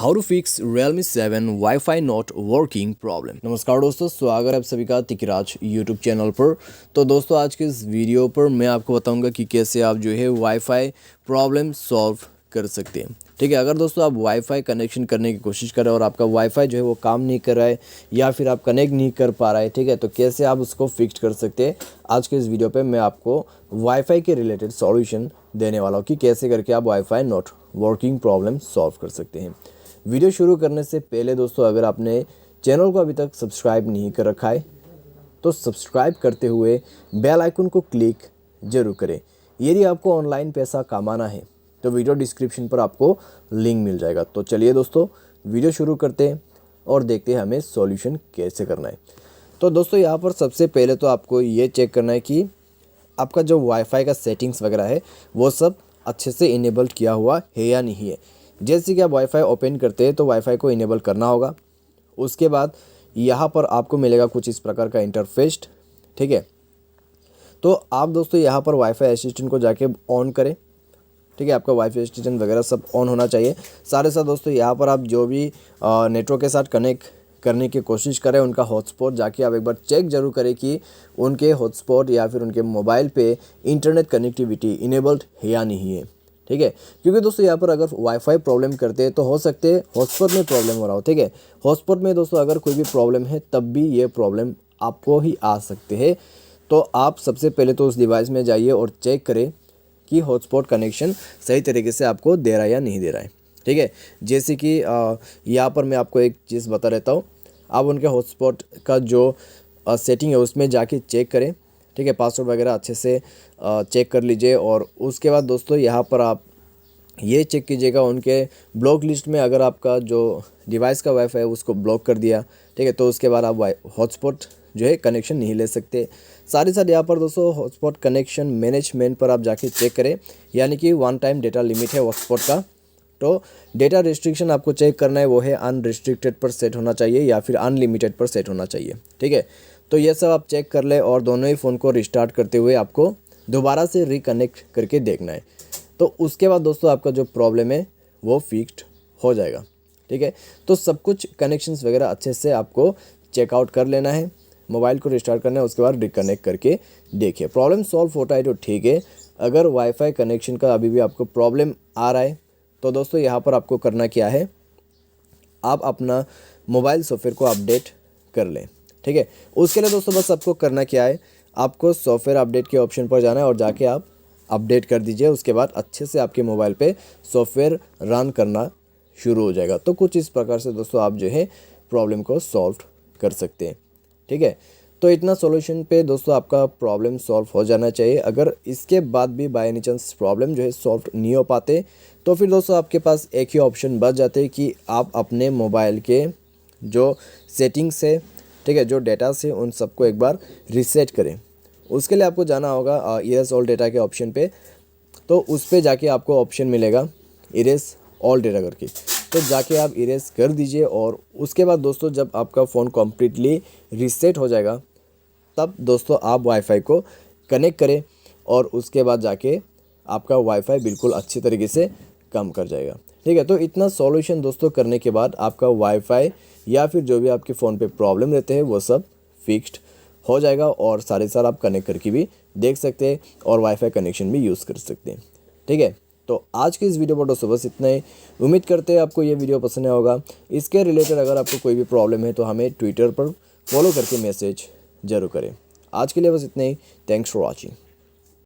How to fix Realme 7 wifi not working problem. नमस्कार दोस्तों, स्वागत है आप सभी का तिकराज यूट्यूब चैनल पर। तो दोस्तों आज के इस वीडियो पर मैं आपको बताऊंगा कि कैसे आप जो है वाईफाई प्रॉब्लम सॉल्व कर सकते हैं। ठीक है, अगर दोस्तों आप वाईफाई कनेक्शन करने की कोशिश कर रहे हैं और आपका वाईफाई जो है वो काम नहीं कर रहा है या फिर आप कनेक्ट नहीं कर पा रहा है, ठीक है, तो कैसे आप उसको फिक्स कर सकते हैं। आज के इस वीडियो पे मैं आपको वाईफाई के रिलेटेड सॉल्यूशन देने वाला हूँ कि कैसे करके आप wifi not working problem solve कर सकते हैं। वीडियो शुरू करने से पहले दोस्तों अगर आपने चैनल को अभी तक सब्सक्राइब नहीं कर रखा है तो सब्सक्राइब करते हुए बेल आइकन को क्लिक जरूर करें। यदि आपको ऑनलाइन पैसा कमाना है तो वीडियो डिस्क्रिप्शन पर आपको लिंक मिल जाएगा। तो चलिए दोस्तों वीडियो शुरू करते हैं और देखते हैं हमें सॉल्यूशन कैसे करना है। तो दोस्तों यहाँ पर सबसे पहले तो आपको ये चेक करना है कि आपका जो वाईफाई का सेटिंग्स वगैरह है वो सब अच्छे से इनेबल्ड किया हुआ है या नहीं है। जैसे कि आप वाईफाई ओपन करते हैं तो वाईफाई को इनेबल करना होगा। उसके बाद यहाँ पर आपको मिलेगा कुछ इस प्रकार का इंटरफेस। ठीक है, तो आप दोस्तों यहाँ पर वाईफाई असिस्टेंट को जाके ऑन करें। ठीक है, आपका वाईफाई असिस्टेंट वगैरह सब ऑन होना चाहिए। साथ ही साथ दोस्तों यहाँ पर आप जो भी नेटवर्क के साथ कनेक्ट करने की कोशिश करें उनका हॉटस्पॉट जाके आप एक बार चेक जरूर करें कि उनके हॉटस्पॉट या फिर उनके मोबाइल पे इंटरनेट कनेक्टिविटी इनेबल्ड है या नहीं है। ठीक है, क्योंकि दोस्तों यहाँ पर अगर वाईफाई प्रॉब्लम करते हैं तो हो सकते हैं हॉटस्पॉट में प्रॉब्लम हो रहा हो। ठीक है, हॉटस्पॉट में दोस्तों अगर कोई भी प्रॉब्लम है तब भी ये प्रॉब्लम आपको ही आ सकते हैं। तो आप सबसे पहले तो उस डिवाइस में जाइए और चेक करें कि हॉटस्पॉट कनेक्शन सही तरीके से आपको दे रहा है या नहीं दे रहा है। ठीक है, जैसे कि यहाँ पर मैं आपको एक चीज़ बता रहता हूँ। आप उनके हॉटस्पॉट का जो सेटिंग है उसमें जाके चेक करें। ठीक है, पासवर्ड वगैरह अच्छे से चेक कर लीजिए और उसके बाद दोस्तों यहाँ पर आप ये चेक कीजिएगा उनके ब्लॉक लिस्ट में अगर आपका जो डिवाइस का वाईफाई है उसको ब्लॉक कर दिया, ठीक है, तो उसके बाद आप हॉटस्पॉट जो है कनेक्शन नहीं ले सकते। साथ ही साथ यहाँ पर दोस्तों हॉटस्पॉट कनेक्शन मैनेजमेंट पर आप जाके चेक करें, यानी कि वन टाइम डेटा लिमिट है हॉटस्पॉट का। तो डेटा रिस्ट्रिक्शन आपको चेक करना है, वो है अनरिस्ट्रिक्टेड पर सेट होना चाहिए या फिर अनलिमिटेड पर सेट होना चाहिए। ठीक है, तो ये सब आप चेक कर ले और दोनों ही फ़ोन को रिस्टार्ट करते हुए आपको दोबारा से रिकनेक्ट करके देखना है। तो उसके बाद दोस्तों आपका जो प्रॉब्लम है वो फिक्स्ड हो जाएगा। ठीक है, तो सब कुछ कनेक्शंस वगैरह अच्छे से आपको चेकआउट कर लेना है, मोबाइल को रिस्टार्ट करना है, उसके बाद रिकनेक्ट करके देखिए प्रॉब्लम सॉल्व होता है तो ठीक है। अगर वाईफाई कनेक्शन का अभी भी आपको प्रॉब्लम आ रहा है तो दोस्तों यहाँ पर आपको करना क्या है, आप अपना मोबाइल सॉफ्टवेयर को अपडेट कर लें। ठीक है, उसके लिए दोस्तों बस आपको करना क्या है, आपको सॉफ्टवेयर अपडेट के ऑप्शन पर जाना है और जाके आप अपडेट कर दीजिए। उसके बाद अच्छे से आपके मोबाइल पे सॉफ्टवेयर रन करना शुरू हो जाएगा। तो कुछ इस प्रकार से दोस्तों आप जो है प्रॉब्लम को सॉल्व कर सकते हैं। ठीक है, तो इतना सॉल्यूशन पे दोस्तों आपका प्रॉब्लम सॉल्व हो जाना चाहिए। अगर इसके बाद भी बाय एनी चांस प्रॉब्लम जो है सॉल्व नहीं हो पाते तो फिर दोस्तों आपके पास एक ही ऑप्शन बच जाते हैं कि आप अपने मोबाइल के जो सेटिंग्स है, ठीक है, जो डेटा से उन सबको एक बार रीसेट करें। उसके लिए आपको जाना होगा इरेज ऑल डेटा के ऑप्शन पे। तो उस पे जाके आपको ऑप्शन मिलेगा इरेज ऑल डेटा करके, तो जाके आप इरेज कर दीजिए और उसके बाद दोस्तों जब आपका फ़ोन कम्प्लीटली रीसेट हो जाएगा तब दोस्तों आप वाईफाई को कनेक्ट करें और उसके बाद जाके आपका वाईफाई बिल्कुल अच्छी तरीके से काम कर जाएगा। ठीक है, तो इतना सॉल्यूशन दोस्तों करने के बाद आपका वाईफाई या फिर जो भी आपके फ़ोन पे प्रॉब्लम रहते हैं वो सब फिक्स्ड हो जाएगा और सारे साल आप कनेक्ट करके भी देख सकते हैं और वाईफाई कनेक्शन भी यूज़ कर सकते हैं। ठीक है, तो आज के इस वीडियो पर दोस्तों बस इतना ही। उम्मीद करते हैं आपको ये वीडियो पसंद आया होगा। इसके रिलेटेड अगर आपको कोई भी प्रॉब्लम है तो हमें ट्विटर पर फॉलो करके मैसेज जरूर करें। आज के लिए बस इतना ही। Thanks for watching.